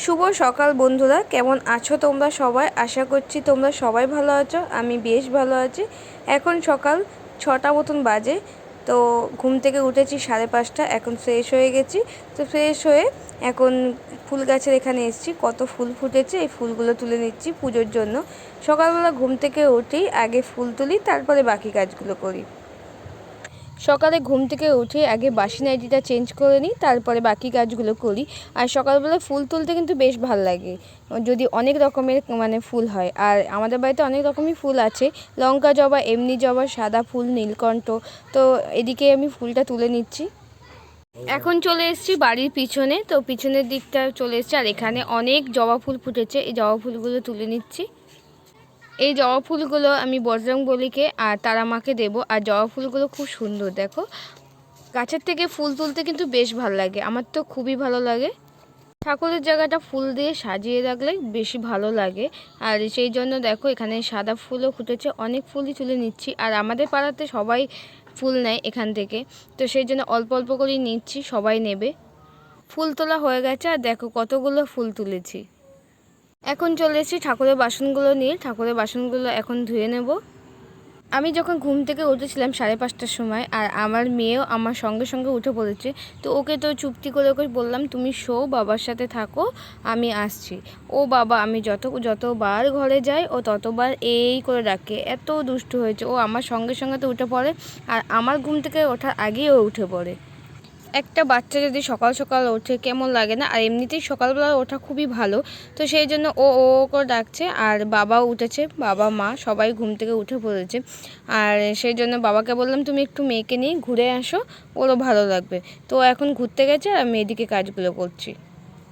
শুভ সকাল বন্ধুরা, কেমন আছো তোমরা সবাই? আশা করছি তোমরা সবাই ভালো আছো। আমি বেশ ভালো আছি। এখন সকাল 6টা মতন বাজে। তো ঘুম থেকে উঠেছি 5:30। এখন ফ্রেশ হয়ে গেছি। তো ফ্রেশ হয়ে এখন ফুল গাছের এখানে এসেছি। কত ফুল ফুটেছে, এই ফুলগুলো তুলে নিচ্ছি পুজোর জন্য। সকালবেলা ঘুম থেকে উঠেই আগে ফুল তুলি, তারপরে বাকি কাজগুলো করি। সকালে ঘুম থেকে উঠে আগে বাসি নাইটিটা চেঞ্জ করে নিই, তারপরে বাকি কাজগুলো করি। আর সকালবেলা ফুল তুলতে কিন্তু বেশ ভালো লাগে, যদি অনেক রকমের ফুল হয়। আর আমাদের বাড়িতে অনেক রকমই ফুল আছে, লঙ্কা জবা, এমনি জবা, সাদা ফুল, নীলকণ্ঠ। তো এদিকে আমি ফুলটা তুলে নিচ্ছি। এখন চলে এসেছি বাড়ির পিছনে, তো পিছনের দিকটা চলে এসেছি। আর এখানে অনেক জবা ফুল ফুটেছে, এই জবা ফুলগুলো তুলে নিচ্ছি। এই জবা ফুলগুলো আমি বজরংবলীকে আর তারা মাকে দেবো। আর জবা ফুলগুলো খুব সুন্দর, দেখো। গাছের থেকে ফুল তুলতে কিন্তু বেশ ভালো লাগে, আমার তো খুবই ভালো লাগে। ঠাকুরের জায়গাটা ফুল দিয়ে সাজিয়ে রাখলে বেশি ভালো লাগে। আর সেই জন্য দেখো এখানে সাদা ফুলও ফুটেছে, অনেক ফুলই তুলে নিচ্ছি। আর আমাদের পাড়াতে সবাই ফুল নেয় এখান থেকে, তো সেই জন্য অল্প অল্প করেই নিচ্ছি, সবাই নেবে। ফুল তোলা হয়ে গেছে, আর দেখো কতগুলো ফুল তুলেছি। এখন চলে এসেছি ঠাকুরের বাসনগুলো নিয়ে। ঠাকুরের বাসনগুলো এখন ধুয়ে নেব। আমি যখন ঘুম থেকে উঠেছিলাম 5:30টার সময়, আর আমার মেয়েও আমার সঙ্গে সঙ্গে উঠে পড়েছে। তো ওকে তো চুপটি করে ওকে বললাম, তুমি শো, বাবার সাথে থাকো, আমি আসছি। ও বাবা, আমি যতবার ঘরে যাই ও ততবার এই করে ডাকে, এত দুষ্টু হয়েছে। ও আমার সঙ্গে সঙ্গে তো উঠে পড়ে, আর আমার ঘুম থেকে ওঠার আগেই ও উঠে পড়ে। একটা বাচ্চা যদি সকাল সকাল ওঠে কেমন লাগে না? আর এমনিতেই সকালবেলা ওঠা খুবই ভালো। তো সেই জন্য ও ও করে ডাকছে। আর বাবাও উঠেছে, বাবা মা সবাই ঘুম থেকে উঠে পড়েছে। আর সেই জন্য বাবাকে বললাম, তুমি একটু মেয়েকে নিয়ে ঘুরে আসো, ওরও ভালো লাগবে। তো এখন ঘুরতে গেছে আর আমি এদিকে কাজগুলো করছি।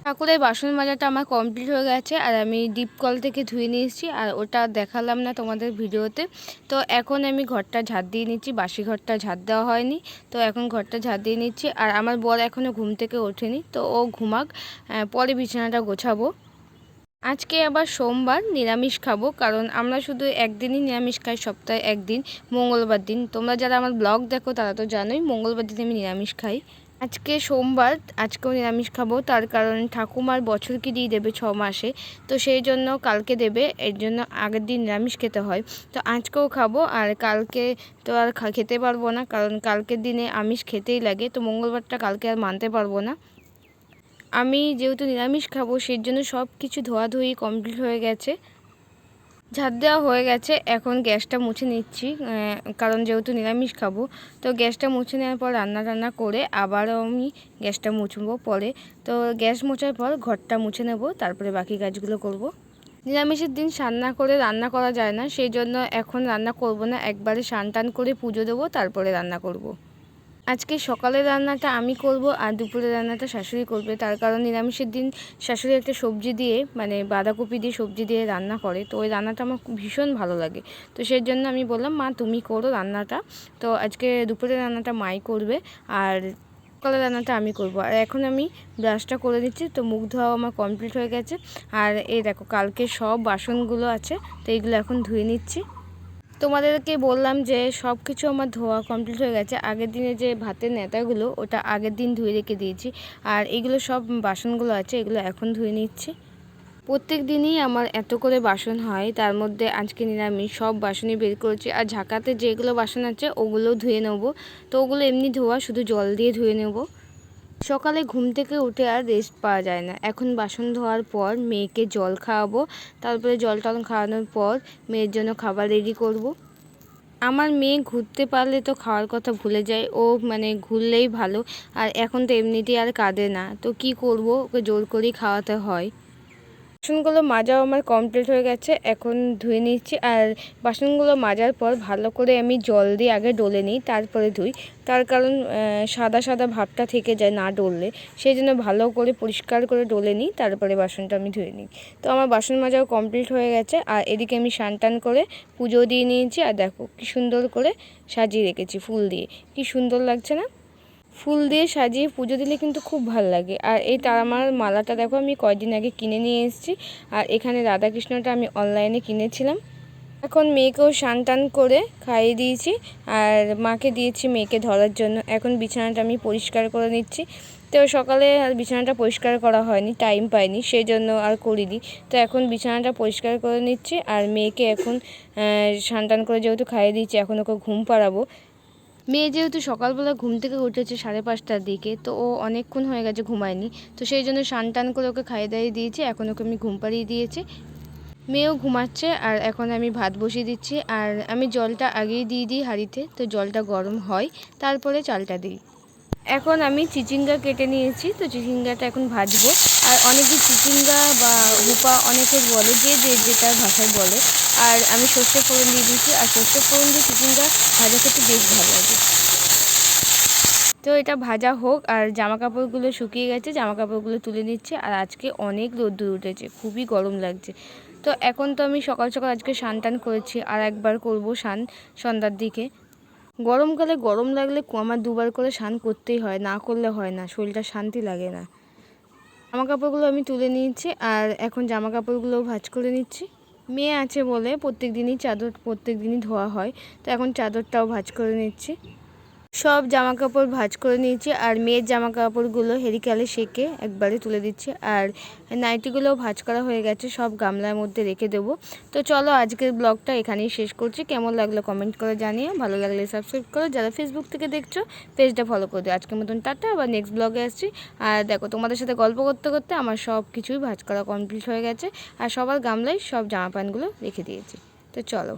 ঠাকুরের বাসন মাজাটা আমার কমপ্লিট হয়ে গেছে, আর আমি ডিপ কল থেকে ধুয়ে নিয়ে এসেছি। আর ওটা দেখালাম না তোমাদের ভিডিওতে। তো এখন আমি ঘরটা ঝাড় দিয়ে নিচ্ছি, বাসি ঘরটা ঝাড় দেওয়া হয়নি। তো এখন ঘরটা ঝাড় দিয়ে নিচ্ছি। আর আমার বর এখনও ঘুম থেকে ওঠেনি, তো ও ঘুমাক, পরে বিছানাটা গোছাবো। আজকে আবার সোমবার, নিরামিষ খাবো। কারণ আমরা শুধু একদিনই নিরামিষ খাই, সপ্তাহে একদিন, মঙ্গলবার দিন। তোমরা যারা আমার ব্লগ দেখো তারা তো জানোই মঙ্গলবার দিন আমি নিরামিষ খাই। আজকে সোমবার, আজকেও নিরামিষ খাবো। তার কারণ ঠাকুমার বছর কি দিয়ে দেবে 6 মাসে, তো সেই জন্য কালকে দেবে, এর জন্য আগের দিন নিরামিষ খেতে হয়। তো আজকেও খাবো, আর কালকে তো আর খেতে পারবো না, কারণ কালকের দিনে আমিষ খেতেই লাগে। তো মঙ্গলবারটা কালকে আর মানতে পারবো না। আমি যেহেতু নিরামিষ খাবো, সেই জন্য সব কিছু ধোয়াধুয়ি কমপ্লিট হয়ে গেছে, ঝাড় দেওয়া হয়ে গেছে। এখন গ্যাসটা মুছে নিচ্ছি, কারণ যেহেতু নিরামিষ খাবো। তো গ্যাসটা মুছে নেওয়ার পর রান্না টান্না করে আবারও আমি গ্যাসটা মুছবো পরে। তো গ্যাস মোছার পর ঘরটা মুছে নেব, তারপরে বাকি কাজগুলো করব। নিরামিষের দিন স্নান না করে রান্না করা যায় না, সেই জন্য এখন রান্না করব না, একবারে স্নান টান করে পুজো দেবো, তারপরে রান্না করব। আজকে সকালের রান্নাটা আমি করব, আর দুপুরের রান্নাটা শাশুড়ি করবে। তার কারণ নিরামিষের দিন শাশুড়ি একটা সবজি দিয়ে, বাঁধাকপি দিয়ে সবজি দিয়ে রান্না করে, তো ওই রান্নাটা আমার ভীষণ ভালো লাগে। তো সেই জন্য আমি বললাম, মা তুমি করো রান্নাটা। তো আজকে দুপুরের রান্নাটা মাই করবে, আর সকালের রান্নাটা আমি করব। আর এখন আমি ব্রাশটা করে দিচ্ছি। তো মুখ ধোয়া আমার কমপ্লিট হয়ে গেছে। আর এই দেখো কালকে সব বাসনগুলো আছে, তো এইগুলো এখন ধুয়ে নিচ্ছি। তোমাদেরকে বললাম যে সব কিছু আমার ধোয়া কমপ্লিট হয়ে গেছে। আগের দিনে যে ভাতের নেতাগুলো, ওটা আগের দিন ধুয়ে রেখে দিয়েছি। আর এগুলো সব বাসনগুলো আছে, এগুলো এখন ধুয়ে নিচ্ছি। প্রত্যেক দিনই আমার এত করে বাসন হয়, তার মধ্যে আজকে নিরামিষ, সব বাসনই বের করেছি। আর ঝাঁকাতে যেগুলো বাসন আছে ওগুলোও ধুয়ে নেবো। তো ওগুলো এমনি ধোয়া, শুধু জল দিয়ে ধুয়ে নেব। সকালে ঘুম থেকে উঠে আর রেস্ট পাওয়া যায় না। এখন বাসন ধোয়ার পর মেয়েকে জল খাওয়াবো, তারপরে জল টল খাওয়ানোর পর মেয়ের জন্য খাবার রেডি করব। আমার মেয়ে ঘুরতে পারলে তো খাওয়ার কথা ভুলে যায়, ও ঘুরলেই ভালো। আর এখন তো এমনিতেই আর কাঁদে না, তো কি করব, ওকে জোর করেই খাওয়াতে হয়। বাসনগুলো মাজাও আমার কমপ্লিট হয়ে গেছে, এখন ধুয়ে নিচ্ছি। আর বাসনগুলো মাজার পর ভালো করে আমি জল দিয়ে আগে ডলে নিই, তারপরে ধুই। তার কারণ সাদা সাদা ভাবটা থেকে যায় না ডললে, সেই জন্য ভালো করে পরিষ্কার করে ডলে নিই, তারপরে বাসনটা আমি ধুয়ে নিই। তো আমার বাসন মাজাও কমপ্লিট হয়ে গেছে। আর এদিকে আমি স্নান টান করে পুজো দিয়ে নিয়েছি। আর দেখো কি সুন্দর করে সাজিয়ে রেখেছি ফুল দিয়ে, কি সুন্দর লাগছে না? ফুল দিয়ে সাজিয়ে পুজো দিলে কিন্তু খুব ভালো লাগে। আর এই তারামার মালাটা দেখো আমি কয়েকদিন আগে কিনে নিয়ে এসেছি। আর এখানে রাধাকৃষ্ণটা আমি অনলাইনে কিনেছিলাম। এখন মেয়েকেও স্নান টান করে খাইয়ে দিয়েছি আর মাকে দিয়েছি মেয়েকে ধরার জন্য। এখন বিছানাটা আমি পরিষ্কার করে নিচ্ছি। তো সকালে আর বিছানাটা পরিষ্কার করা হয়নি, টাইম পাইনি, সেই জন্য আর করিনি। তো এখন বিছানাটা পরিষ্কার করে নিচ্ছি আর মেয়েকে এখন স্নান টান করে যেহেতু খাইয়ে দিয়েছি, এখন ওকে ঘুম পাড়াবো। মেয়ে যেহেতু সকালবেলা ঘুম থেকে উঠেছে 5:30টার দিকে, তো ও অনেকক্ষণ হয়ে গেছে ঘুমায়নি, তো সেই জন্য স্নান টান করে ওকে খাইয়ে দাইয়ে দিয়েছি। এখন ওকে আমি ঘুম পাড়িয়ে দিয়েছি, মেয়েও ঘুমাচ্ছে। আর এখন আমি ভাত বসিয়ে দিচ্ছি আর আমি জলটা আগেই দিয়ে দিই হাঁড়িতে, তো জলটা গরম হয় তারপরে চালটা দিই। এখন আমি চিচিঙ্গা কেটে নিয়েছি, তো চিচিঙ্গাটা এখন ভাজবো। আর অনেকে চিচিঙ্গা বা হুপা অনেকের বলে, যে যেটার ভাষায় বলে। আর আমি সর্ষে ফোড়ন দিয়ে দিয়েছি, আর সর্ষে ফোড়ন দিয়ে চিচিঙ্গা ভাজা খেতে বেশ ভালো লাগে। তো এটা ভাজা হোক, আর জামা কাপড়গুলো শুকিয়ে গেছে, জামা কাপড়গুলো তুলে নিচ্ছে। আর আজকে অনেক রোদ্দুর উঠেছে, খুবই গরম লাগছে। তো এখন তো আমি সকাল সকাল আজকে স্নান টান করেছি, আর একবার করবো স্নান সন্ধ্যার দিকে। গরমকালে গরম লাগলে আমার 2বার করে স্নান করতেই হয়, না করলে হয় না, শরীরটা শান্তি লাগে না। জামা কাপড়গুলো আমি তুলে নিয়েছি আর এখন জামা কাপড়গুলো ভাঁজ করে নিচ্ছি। মেয়ে আছে বলে প্রত্যেক দিনই চাদর প্রত্যেক দিনই ধোয়া হয়, তো এখন চাদরটাও ভাঁজ করে নিচ্ছি। সব জামা কাপড় ভাঁজ করে নিয়েছি আর মেয়ের জামা কাপড়গুলো হেরিকালে সেঁকে একবারে তুলে দিচ্ছি। আর নাইটিগুলোও ভাঁজ করা হয়ে গেছে, সব গামলার মধ্যে রেখে দেবো। তো চলো আজকের ব্লগটা এখানেই শেষ করছি। কেমন লাগলো কমেন্ট করে জানিও, ভালো লাগলে সাবস্ক্রাইব করো, যারা ফেসবুক থেকে দেখছো পেজটা ফলো করে দিও। আজকের মতন টাটা, আবার নেক্সট ব্লগে আসছি। আর দেখো, তোমাদের সাথে গল্প করতে করতে আমার সব কিছুই ভাঁজ করা কমপ্লিট হয়ে গেছে আর সবার গামলায় সব জামা প্যান্টগুলো রেখে দিয়েছি। তো চলো।